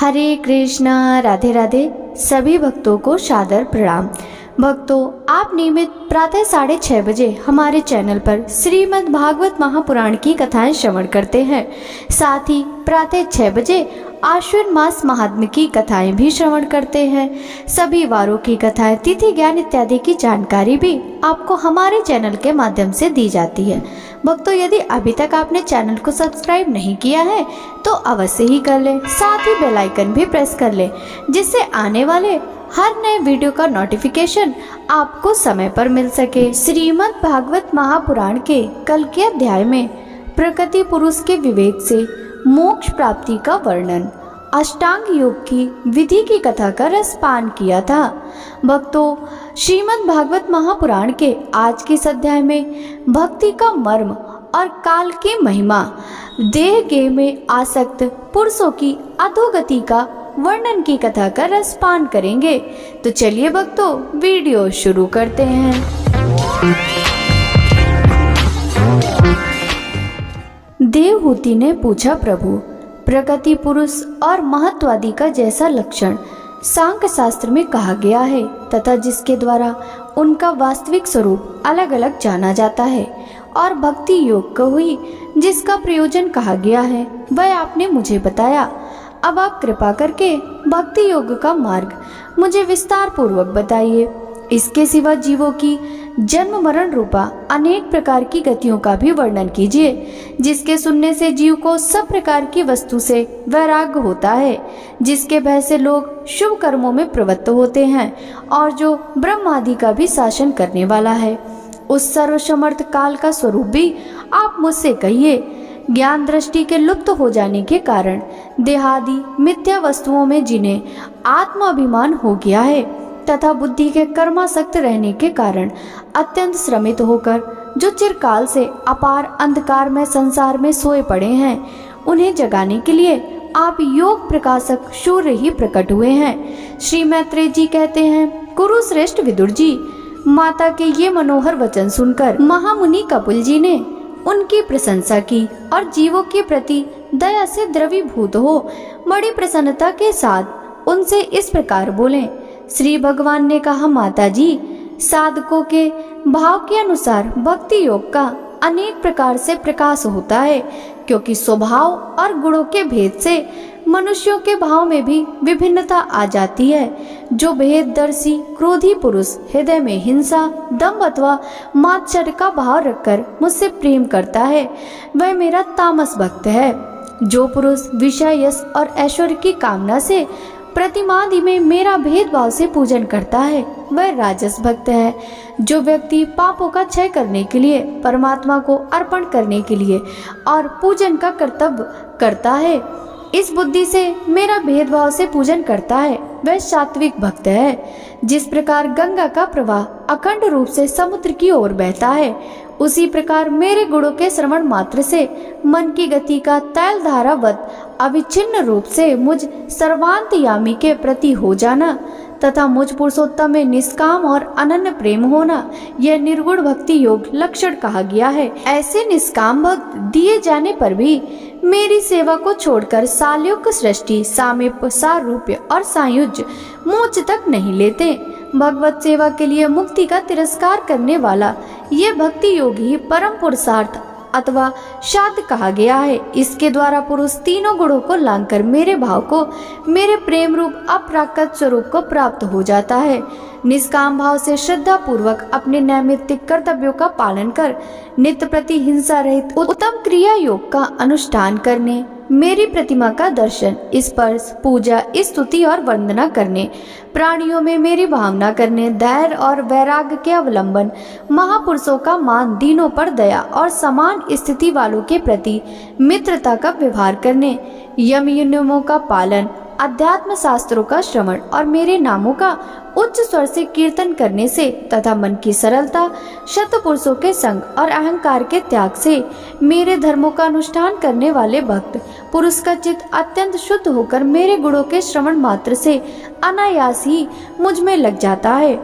हरे कृष्णा, राधे राधे। सभी भक्तों को सादर प्रणाम। भक्तों, आप नियमित प्रातः 6:30 बजे हमारे चैनल पर श्रीमद् भागवत महापुराण की कथाएं श्रवण करते हैं। साथ ही प्रातः 6 बजे आश्विन मास महात्म्य की कथाएं भी श्रवण करते हैं। सभी वारों की कथाएं, तिथि ज्ञान इत्यादि की जानकारी भी आपको हमारे चैनल के माध्यम से दी जाती है। भक्तों, यदि अभी तक आपने चैनल को सब्सक्राइब नहीं किया है तो अवश्य ही कर लें। साथ ही बेल आइकन भी प्रेस कर लें, जिससे आने वाले हर नए वीडियो का नोटिफिकेशन आपको समय पर मिल सके। श्रीमद् भागवत महापुराण के कल के अध्याय में प्रकृति पुरुष के विवेक से मोक्ष प्राप्ति का वर्णन, अष्टांग योग की विधि की कथा का रसपान किया था। भक्तों, श्रीमद् भागवत महापुराण के आज के इस अध्याय में भक्ति का मर्म और काल की महिमा, देह गेह में आसक्त पुरुषों की अधोगति का वर्णन की कथा का रसपान करेंगे। तो चलिए भक्तों, वीडियो शुरू करते हैं। देवहूति ने पूछा, प्रभु, प्रकृति पुरुष और महत्वादि का जैसा लक्षण सांख्य शास्त्र में कहा गया है तथा जिसके द्वारा उनका वास्तविक स्वरूप अलग अलग जाना जाता है, और भक्ति योग का हुई जिसका प्रयोजन कहा गया है, वह आपने मुझे बताया। अब आप कृपा करके भक्ति योग का मार्ग मुझे विस्तार पूर्वक बताइए। इसके सिवा जीवों की जन्म मरण रूपा अनेक प्रकार की गतियों का भी वर्णन कीजिए, जिसके सुनने से जीव को सब प्रकार की वस्तु से वैराग्य होता है, जिसके भय से लोग शुभ कर्मों में प्रवृत्त होते हैं, और जो ब्रह्म आदि का भी शासन करने वाला है। उस सर्वसमर्थ काल का स्वरूप भी आप मुझसे कहिए। ज्ञान दृष्टि के लुप्त हो जाने के कारण देहादि मिथ्या वस्तुओं में जिन्हें आत्माभिमान हो गया है तथा बुद्धि के कर्मासक्त रहने के कारण अत्यंत श्रमित होकर जो चिरकाल से अपार अंधकार में संसार में सोए पड़े हैं, उन्हें जगाने के लिए आप योग प्रकाशक सूर्य ही प्रकट हुए हैं। श्री मैत्रेय जी कहते हैं, कुरुश्रेष्ठ विदुर जी, माता के ये मनोहर वचन सुनकर महामुनि कपिल जी ने उनकी प्रशंसा की और जीवों के प्रति दया से द्रवीभूत हो बड़ी प्रसन्नता के साथ उनसे इस प्रकार बोले। श्री भगवान ने कहा, माता जी, साधकों के भाव के अनुसार भक्ति योग का अनेक प्रकार से प्रकाश होता है, क्योंकि स्वभाव और गुणों के भेद से मनुष्यों के भाव में भी विभिन्नता आ जाती है। जो भेददर्शी क्रोधी पुरुष हृदय में हिंसा, दंभ अथवा मात्सर्य का भाव रखकर मुझसे प्रेम करता है, वह मेरा तामस भक्त है। जो पुरुष विषय, यश और ऐश्वर्य की कामना से प्रतिमादि में मेरा भेदभाव से पूजन करता है, वह राजस भक्त है। जो व्यक्ति पापों का क्षय करने के लिए, परमात्मा को अर्पण करने के लिए और पूजन का कर्तव्य करता है, इस बुद्धि से मेरा भेदभाव से पूजन करता है, वह सात्विक भक्त है। जिस प्रकार गंगा का प्रवाह अखंड रूप से समुद्र की ओर बहता है, उसी प्रकार मेरे गुणों के श्रवण मात्र से मन की गति का तैल धारावत अविच्छिन्न रूप से मुझ सर्वांतयामी के प्रति हो जाना तथा मुझ पुरुषोत्तम में निष्काम और अनन्य प्रेम होना, यह निर्गुण भक्ति योग लक्षण कहा गया है। ऐसे निष्काम भक्त दिए जाने पर भी मेरी सेवा को छोड़कर सालयुग सृष्टि, सामीप्य, सारूप्य और सायुज्य मोक्ष तक नहीं लेते। भगवत सेवा के लिए मुक्ति का तिरस्कार करने वाला ये भक्ति योग ही परम पुरुषार्थ अथवा शाद कहा गया है। इसके द्वारा पुरुष तीनों गुणों को लांघकर मेरे भाव को, मेरे प्रेम रूप अप्राकृत स्वरूप को प्राप्त हो जाता है। निष्काम भाव से श्रद्धा पूर्वक अपने नैमित्तिक कर्तव्यों का पालन कर नित्य प्रति हिंसा रहित उत्तम क्रिया योग का अनुष्ठान करने, मेरी प्रतिमा का दर्शन, स्पर्श, पूजा, स्तुति और वंदना करने, प्राणियों में मेरी भावना करने, धैर्य और वैराग्य के अवलंबन, महापुरुषों का मान, दीनों पर दया और समान स्थिति वालों के प्रति मित्रता का व्यवहार करने, यम नियमों का पालन, अध्यात्म शास्त्रों का श्रवण और मेरे नामों का उच्च स्वर से कीर्तन करने से तथा मन की सरलता, शतपुरुषों के संग और अहंकार के त्याग से मेरे धर्मों का अनुष्ठान करने वाले भक्त पुरुष का चित्त अत्यंत शुद्ध होकर मेरे गुणों के श्रवण मात्र से अनायास ही मुझ में लग जाता है।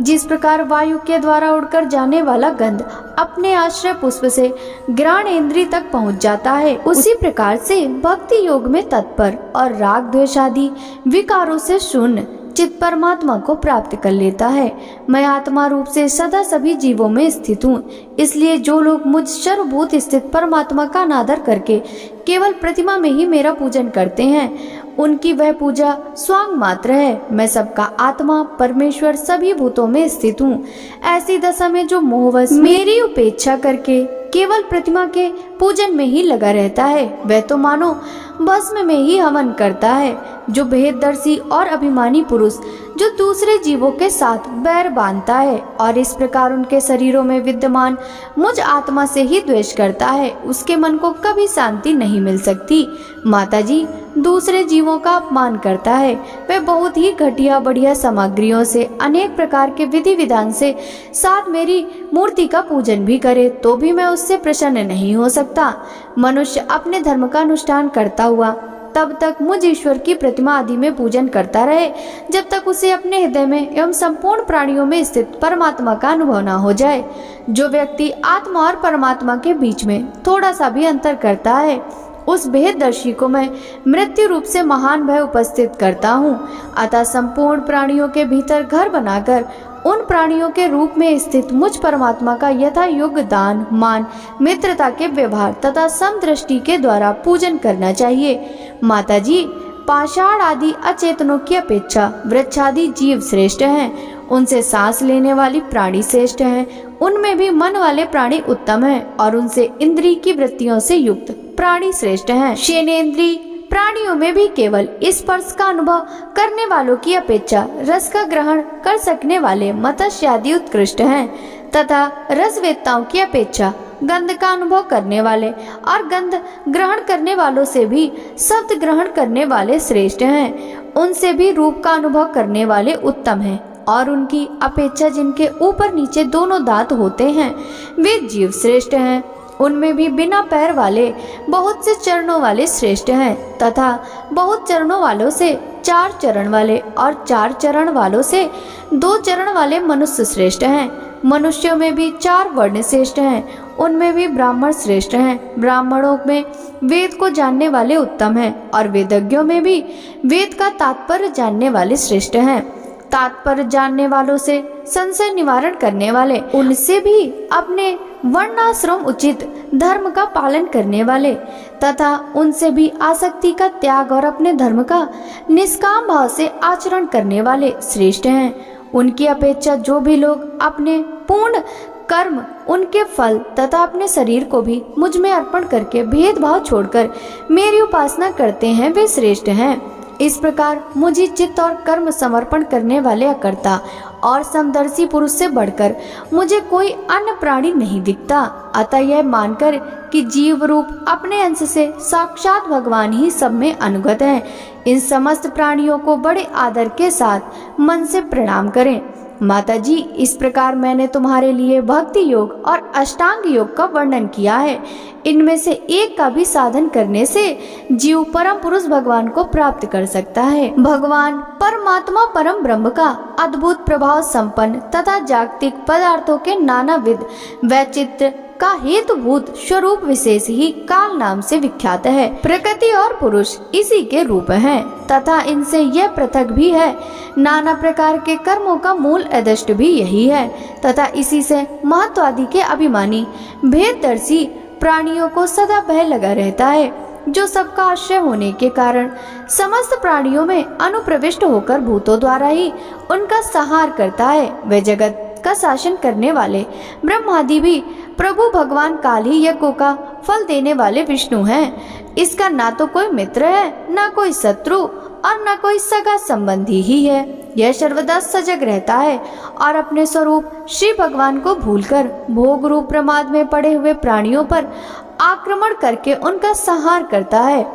जिस प्रकार वायु के द्वारा उड़कर जाने वाला गंध अपने आश्रय पुष्प से घ्राण इंद्रिय तक पहुंच जाता है, उसी प्रकार से भक्ति योग में तत्पर और राग द्वेष आदि विकारों से शून्य चित्त परमात्मा को प्राप्त कर लेता है। मैं आत्मा रूप से सदा सभी जीवों में स्थित हूँ, इसलिए जो लोग मुझ सर्वभूत स्थित परमात्मा का अनादर करके केवल प्रतिमा में ही मेरा पूजन करते हैं, उनकी वह पूजा स्वांग मात्र है। मैं सबका आत्मा परमेश्वर सभी भूतों में स्थित हूँ। ऐसी दशा में जो मोहवश मेरी उपेक्षा करके केवल प्रतिमा के पूजन में ही लगा रहता है, वह तो मानो भस्म में ही हवन करता है। जो भेददर्शी और अभिमानी पुरुष जो दूसरे जीवों के साथ बैर बांधता है और इस प्रकार उनके शरीरों में विद्यमान मुझ आत्मा से ही द्वेष करता है, उसके मन को कभी शांति नहीं मिल सकती। माताजी, दूसरे जीवों का अपमान करता है, वह बहुत ही घटिया बढ़िया सामग्रियों से अनेक प्रकार के विधि विधान से साथ मेरी मूर्ति का पूजन भी करे तो भी मैं उससे प्रसन्न नहीं हो सकता। मनुष्य अपने धर्म का अनुष्ठान करता हुआ तब तक मुझ ईश्वर की प्रतिमा आदि में पूजन करता रहे, जब तक उसे अपने हृदय में एवं संपूर्ण प्राणियों में स्थित परमात्मा का अनुभव न हो जाए। जो व्यक्ति आत्मा और परमात्मा के बीच में थोड़ा सा भी अंतर करता है, उस भेददर्शी को मैं मृत्यु रूप से महान भय उपस्थित करता हूँ। अतः संपूर्ण प्राणियों के भीतर घर बनाकर उन प्राणियों के रूप में स्थित मुझ परमात्मा का यथा योग्य दान, मान, मित्रता के व्यवहार तथा समदृष्टि के द्वारा पूजन करना चाहिए। माताजी, पाषाण आदि अचेतनों की अपेक्षा वृक्षादि जीव श्रेष्ठ हैं। उनसे सांस लेने वाली प्राणी श्रेष्ठ हैं। उनमें भी मन वाले प्राणी उत्तम हैं और उनसे इंद्रिय की वृत्तियों से युक्त प्राणी श्रेष्ठ हैं। शेनेन्द्रीय प्राणियों में भी केवल स्पर्श का अनुभव करने वालों की अपेक्षा रस का ग्रहण कर सकने वाले मत्स्य आदि उत्कृष्ट हैं तथा रसवेत्ताओं की अपेक्षा गंध का अनुभव करने वाले और गंध ग्रहण करने वालों से भी शब्द ग्रहण करने वाले श्रेष्ठ हैं। उनसे भी रूप का अनुभव करने वाले उत्तम हैं और उनकी अपेक्षा जिनके ऊपर नीचे दोनों दांत होते हैं वे जीव श्रेष्ठ हैं। उनमें भी बिना पैर वाले बहुत से चरणों वाले श्रेष्ठ हैं तथा बहुत चरणों वालों से 4 चरण वाले और 4 चरण वालों से 2 चरण वाले मनुष्य श्रेष्ठ हैं। मनुष्यों में भी 4 वर्ण श्रेष्ठ हैं, उनमें भी ब्राह्मण श्रेष्ठ हैं। ब्राह्मणों में वेद को जानने वाले उत्तम हैं और वेदज्ञों में भी वेद का तात्पर्य जानने वाले श्रेष्ठ हैं। तात्पर्य जानने वालों से संशय निवारण करने वाले, उनसे भी अपने वर्णाश्रम उचित धर्म का पालन करने वाले तथा उनसे भी आसक्ति का त्याग और अपने धर्म का निष्काम भाव से आचरण करने वाले श्रेष्ठ हैं। उनकी अपेक्षा जो भी लोग अपने पूर्ण कर्म, उनके फल तथा अपने शरीर को भी मुझ में अर्पण करके भेदभाव छोड़कर मेरी उपासना करते हैं, वे श्रेष्ठ हैं। इस प्रकार मुझे चित्त और कर्म समर्पण करने वाले अकर्ता और समदर्शी पुरुष से बढ़कर मुझे कोई अन्य प्राणी नहीं दिखता। अतः यह मानकर कि जीव रूप अपने अंश से साक्षात भगवान ही सब में अनुगत है, इन समस्त प्राणियों को बड़े आदर के साथ मन से प्रणाम करें। माताजी, इस प्रकार मैंने तुम्हारे लिए भक्ति योग और अष्टांग योग का वर्णन किया है। इनमें से एक का भी साधन करने से जीव परम पुरुष भगवान को प्राप्त कर सकता है। भगवान परमात्मा परम ब्रह्म का अद्भुत प्रभाव संपन्न तथा जागतिक पदार्थों के नानाविध वैचित्र का हेतुभूत स्वरूप विशेष ही काल नाम से विख्यात है। प्रकृति और पुरुष इसी के रूप हैं तथा इनसे यह पृथक भी है। नाना प्रकार के कर्मों का मूल अदृष्ट भी यही है तथा इसी से महत्वादि के अभिमानी भेददर्शी प्राणियों को सदा भय लगा रहता है, जो सबका आश्रय होने के कारण समस्त प्राणियों में अनुप्रविष्ट होकर भूतों द्वारा ही उनका संहार करता है। वह जगत का शासन करने वाले ब्रह्मादि भी प्रभु भगवान काल ही यज्ञों का फल देने वाले विष्णु हैं। इसका ना तो कोई मित्र है, ना कोई शत्रु और ना कोई सगा संबंधी ही है। यह सर्वदा सजग रहता है और अपने स्वरूप श्री भगवान को भूलकर भोग रूप प्रमाद में पड़े हुए प्राणियों पर आक्रमण करके उनका संहार करता है।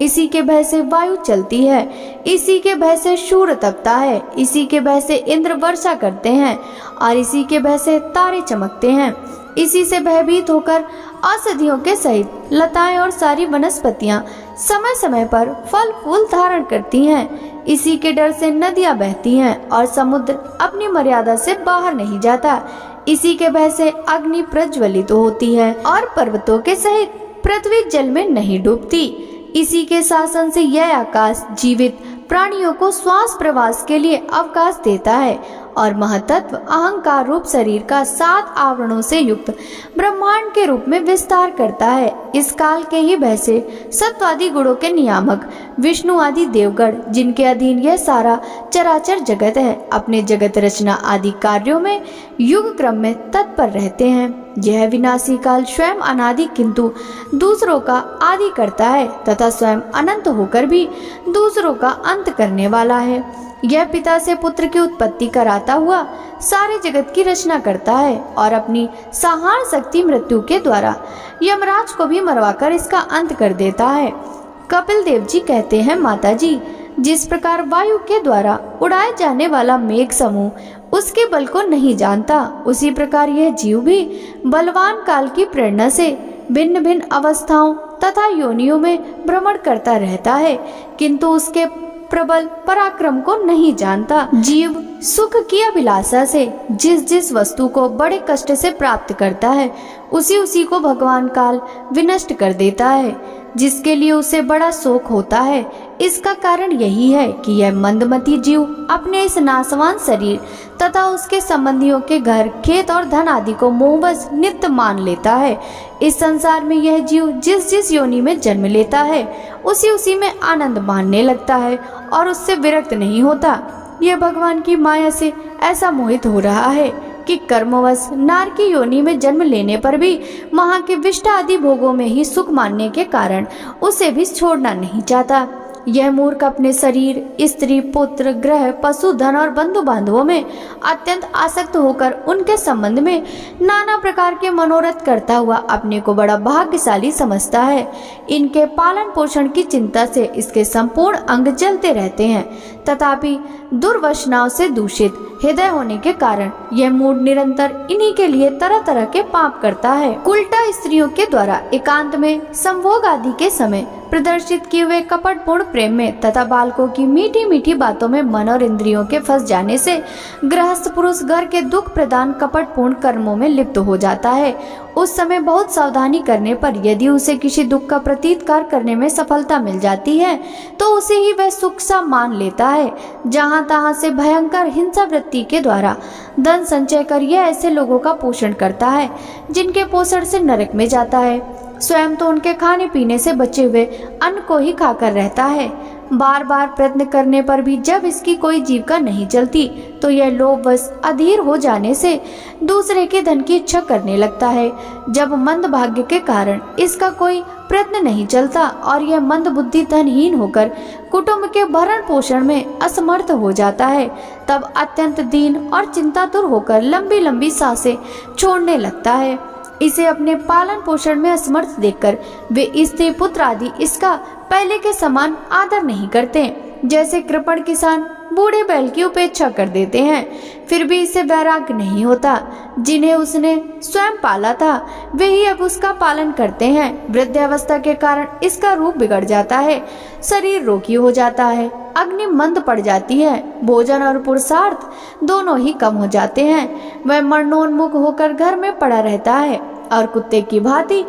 इसी के भय से वायु चलती है, इसी के भय से सूर्य तपता है, इसी के भय से इंद्र वर्षा करते हैं और इसी के भय से तारे चमकते हैं। इसी से भयभीत होकर औषधियों के सहित लताएं और सारी वनस्पतियां समय समय पर फल फूल धारण करती हैं। इसी के डर से नदियां बहती हैं और समुद्र अपनी मर्यादा से बाहर नहीं जाता। इसी के भय से अग्नि प्रज्वलित होती है और पर्वतों के सहित पृथ्वी जल में नहीं डूबती। इसी के शासन से यह आकाश जीवित प्राणियों को श्वास प्रवास के लिए अवकाश देता है और महतत्व अहंकार रूप शरीर का 7 आवरणों से युक्त ब्रह्मांड के रूप में विस्तार करता है। इस काल के ही भय से सत्वादि गुणों के नियामक विष्णु आदि देवगण, जिनके अधीन यह सारा चराचर जगत है, अपने जगत रचना आदि कार्यों में युग क्रम में तत्पर रहते हैं। यह विनाशी काल स्वयं अनादि किंतु दूसरों का आदि करता है तथा स्वयं अनंत होकर भी दूसरों का अंत करने वाला है। यह पिता से पुत्र की उत्पत्ति कराता हुआ सारे जगत की रचना करता है और अपनी संहार शक्ति मृत्यु के द्वारा यमराज को भी मरवाकर इसका अंत कर देता है। कपिल देव जी कहते हैं, माता जी, जिस प्रकार वायु के द्वारा उड़ाए जाने वाला मेघ समूह उसके बल को नहीं जानता, उसी प्रकार यह जीव भी बलवान काल की प्रेरणा से भिन्न भिन्न अवस्थाओं तथा योनियों में भ्रमण करता रहता है, किंतु उसके प्रबल पराक्रम को नहीं जानता। जीव सुख की अभिलाषा से जिस जिस वस्तु को बड़े कष्ट से प्राप्त करता है, उसी उसी को भगवान काल विनष्ट कर देता है, जिसके लिए उसे बड़ा शोक होता है। इसका कारण यही है कि यह मंदमती जीव अपने इस नाशवान शरीर तथा उसके संबंधियों के घर, खेत और धन आदि को मोहवश नित्य मान लेता है। इस संसार में यह जीव जिस जिस योनि में जन्म लेता है, उसी उसी में आनंद मानने लगता है और उससे विरक्त नहीं होता। यह भगवान की माया से ऐसा मोहित हो रहा है कि कर्मवश नार की योनि में जन्म लेने पर भी वहाँ के विष्ट आदि भोगों में ही सुख मानने के कारण उसे भी छोड़ना नहीं चाहता। यह मूर्ख अपने शरीर, स्त्री, पुत्र, ग्रह, पशु, धन और बंधु बांधवों में अत्यंत आसक्त होकर उनके संबंध में नाना प्रकार के मनोरथ करता हुआ अपने को बड़ा भाग्यशाली समझता है। इनके पालन पोषण की चिंता से इसके संपूर्ण अंग जलते रहते हैं, तथापि दुर्वासनाओं से दूषित हृदय होने के कारण यह मूड निरंतर इन्हीं के लिए तरह तरह के पाप करता है। उल्टा स्त्रियों के द्वारा एकांत में संभोग आदि के समय प्रदर्शित किए हुए कपटपूर्ण प्रेम में तथा बालकों की मीठी मीठी बातों में मन और इंद्रियों के फंस जाने से गृहस्थ पुरुष घर के दुख प्रदान कपटपूर्ण कर्मों में लिप्त हो जाता है। उस समय बहुत सावधानी करने पर यदि उसे किसी दुख का प्रतीतकार करने में सफलता मिल जाती है तो उसे ही वह सुख सा मान लेता है। जहाँ तहाँ से भयंकर हिंसा वृत्ति के द्वारा धन संचय कर यह ऐसे लोगों का पोषण करता है जिनके पोषण से नरक में जाता है। स्वयं तो उनके खाने पीने से बचे हुए अन्न को ही खाकर रहता है। बार बार प्रयत्न करने पर भी जब इसकी कोई जीविका नहीं चलती तो यह लोभवश अधीर हो जाने से दूसरे के धन की इच्छा करने लगता है। जब मंद भाग्य के कारण इसका कोई प्रयत्न नहीं चलता और यह मंद बुद्धि धनहीन होकर कुटुंब के भरण पोषण में असमर्थ हो जाता है, तब अत्यंत दीन और चिंतातुर होकर लंबी लंबी सांसें छोड़ने लगता है। इसे अपने पालन पोषण में असमर्थ देखकर वे स्त्री पुत्र आदि इसका पहले के समान आदर नहीं करते। जैसे कृपण किसान बूढ़े बैल की उपेक्षा कर देते हैं, फिर भी इसे वैराग्य नहीं होता। जिन्हें उसने स्वयं पाला था वे ही अब उसका पालन करते हैं। वृद्धावस्था के कारण इसका रूप बिगड़ जाता है, शरीर रोगी हो जाता है, अग्नि मंद पड़ जाती है, भोजन और पुरुषार्थ दोनों ही कम हो जाते हैं। वह मरणोन्मुख होकर घर में पड़ा रहता है और कुत्ते की भांति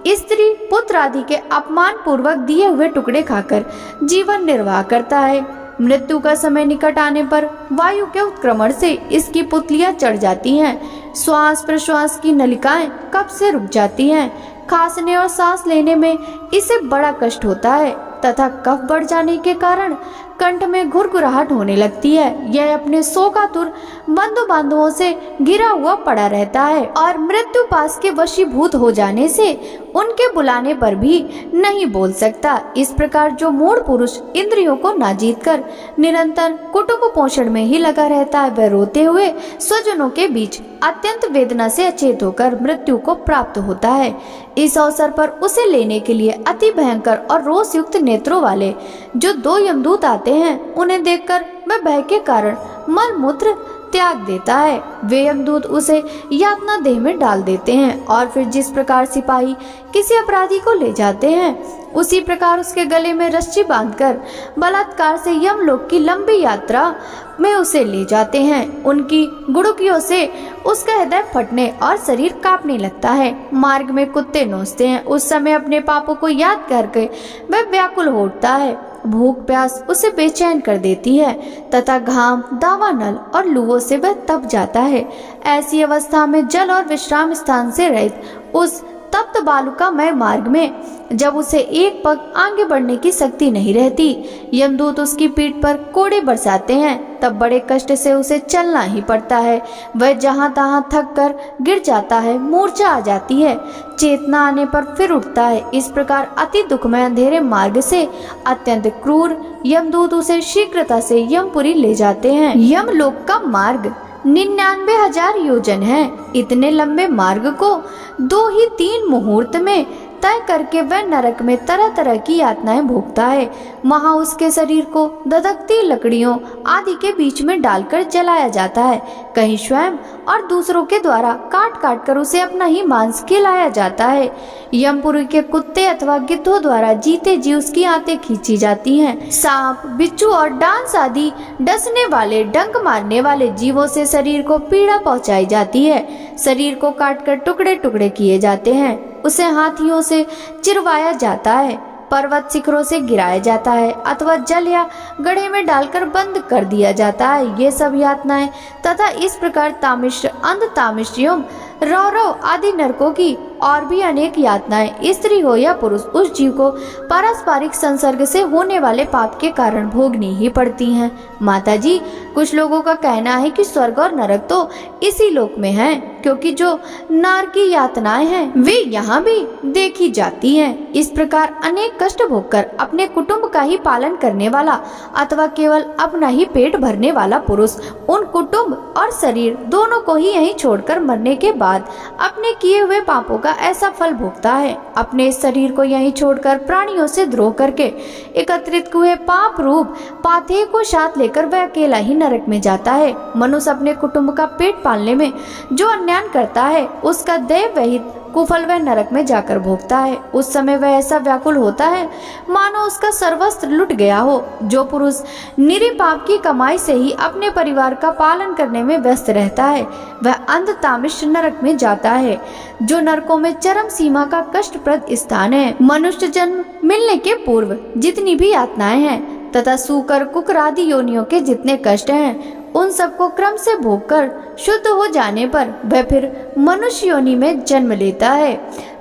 स्त्री पुत्र आदि के अपमान पूर्वक दिए हुए टुकड़े खाकर जीवन निर्वाह करता है। मृत्यु का समय निकट आने पर वायु के उत्क्रमण से इसकी पुतलियां चढ़ जाती हैं। श्वास प्रश्वास की नलिकाएं कब से रुक जाती हैं। खांसने और सांस लेने में इसे बड़ा कष्ट होता है तथा कफ बढ़ जाने के कारण कंठ में घुरघुराहट होने लगती है। यह अपने शोकातुर बंधु बांधवों से घिरा हुआ पड़ा रहता है और मृत्यु पास के वशीभूत हो जाने से उनके बुलाने पर भी नहीं बोल सकता। इस प्रकार जो मूढ़ पुरुष इंद्रियों को ना जीत कर निरंतर कुटुंब पोषण में ही लगा रहता है, वह रोते हुए स्वजनों के बीच अत्यंत वेदना से अचेत होकर मृत्यु को प्राप्त होता है। इस अवसर पर उसे लेने के लिए अति भयंकर और रोष युक्त नेत्रों वाले जो 2 यमदूत आते हैं, उन्हें देखकर वह भय के कारण मल मूत्र त्याग देता है। वे यमदूत उसे यातना देह में डाल देते हैं और फिर जिस प्रकार सिपाही किसी अपराधी को ले जाते हैं उसी प्रकार उसके गले में रस्सी बांधकर बलात्कार से यमलोक की लंबी यात्रा में उसे ले जाते हैं। उनकी गुड़ुकियों से उसका हृदय फटने और शरीर कांपने लगता है। मार्ग में कुत्ते नोचते हैं। उस समय अपने पापों को याद करके वह व्याकुल हो उठता है। भूख प्यास उसे बेचैन कर देती है तथा घाम, दावानल और लूओं से वह तप जाता है। ऐसी अवस्था में जल और विश्राम स्थान से रहित उस तप्त बालुकामय मार्ग में जब उसे एक पग आगे बढ़ने की शक्ति नहीं रहती, यमदूत उसकी पीठ पर कोड़े बरसाते हैं, तब बड़े कष्ट से उसे चलना ही पड़ता है। वह जहाँ तहाँ थक कर गिर जाता है, मूर्छा आ जाती है, चेतना आने पर फिर उठता है। इस प्रकार अति दुखमय अंधेरे मार्ग से अत्यंत क्रूर यमदूत उसे शीघ्रता से यमपुरी ले जाते हैं। यमलोक का मार्ग 99,000 योजन है। इतने लंबे मार्ग को 2 ही 3 मुहूर्त में तय करके वह नरक में तरह तरह की यातनाएं भोगता है। वहाँ उसके शरीर को दधकती लकड़ियों आदि के बीच में डालकर जलाया जाता है। कहीं स्वयं और दूसरों के द्वारा काट काट कर उसे अपना ही मांस खिलाया जाता है। यमपुरी के कुत्ते अथवा गिद्धों द्वारा जीते जी उसकी आंतें खींची जाती हैं। सांप, बिच्छू और डांस आदि डसने वाले, डंक मारने वाले जीवों से शरीर को पीड़ा पहुंचाई जाती है। शरीर को काटकर टुकड़े टुकड़े किए जाते हैं। उसे हाथियों से चिरवाया जाता है, पर्वत शिखरों से गिराया जाता है अथवा जल या गड्ढे में डालकर बंद कर दिया जाता है। ये सब यातनाएं तथा इस प्रकार तामिश्र, अंध तामिश्रियों, रौरव आदि नरकों की और भी अनेक यातनाएं स्त्री हो या पुरुष उस जीव को पारस्परिक संसर्ग से होने वाले पाप के कारण भोगनी ही पड़ती हैं। माता जी, कुछ लोगों का कहना है कि स्वर्ग और नरक तो इसी लोक में हैं, क्योंकि जो नर की यातनाएं हैं वे यहाँ भी देखी जाती हैं। इस प्रकार अनेक कष्ट भोगकर अपने कुटुंब का ही पालन करने वाला अथवा केवल अपना ही पेट भरने वाला पुरुष उन कुटुंब और शरीर दोनों को ही यहीं छोड़कर मरने के बाद अपने किए हुए पापों का ऐसा फल भोगता है। अपने इस शरीर को यहीं छोड़कर प्राणियों से द्रोह करके एकत्रित हुए पाप रूप पाथे को साथ लेकर वह अकेला ही नरक में जाता है। मनुष्य अपने कुटुंब का पेट पालने में जो अन्याय करता है उसका दैव वहित कुफल वह नरक में जाकर भोगता है। उस समय वह ऐसा व्याकुल होता है मानो उसका सर्वस्व लुट गया हो। जो पुरुष निरी पाप की कमाई से ही अपने परिवार का पालन करने में व्यस्त रहता है वह अंध तामिश्र नरक में जाता है, जो नरकों में चरम सीमा का कष्टप्रद स्थान है। मनुष्य जन्म मिलने के पूर्व जितनी भी यातनाएं हैं तथा सूकर, कुकर आदि योनियों के जितने कष्ट हैं उन सबको क्रम से भोगकर शुद्ध हो जाने पर वह फिर मनुष्य योनि में जन्म लेता है।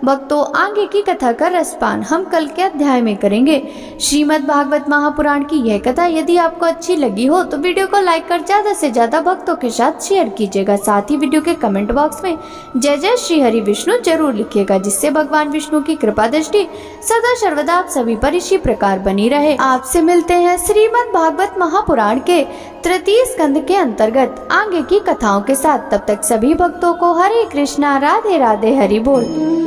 भक्तों, आगे की कथा का रसपान हम कल के अध्याय में करेंगे। श्रीमद् भागवत महापुराण की यह कथा यदि आपको अच्छी लगी हो तो वीडियो को लाइक कर ज्यादा से ज्यादा भक्तों के साथ शेयर कीजिएगा। साथ ही वीडियो के कमेंट बॉक्स में जय जय श्री हरि विष्णु जरूर लिखिएगा, जिससे भगवान विष्णु की कृपा दृष्टि सदा सर्वदा आप सभी पर इसी प्रकार बनी रहे। आपसे मिलते हैं श्रीमद् भागवत महापुराण के तृतीय स्कंद के अंतर्गत आगे की कथाओं के साथ। तब तक सभी भक्तों को हरे कृष्णा, राधे राधे, हरि बोल।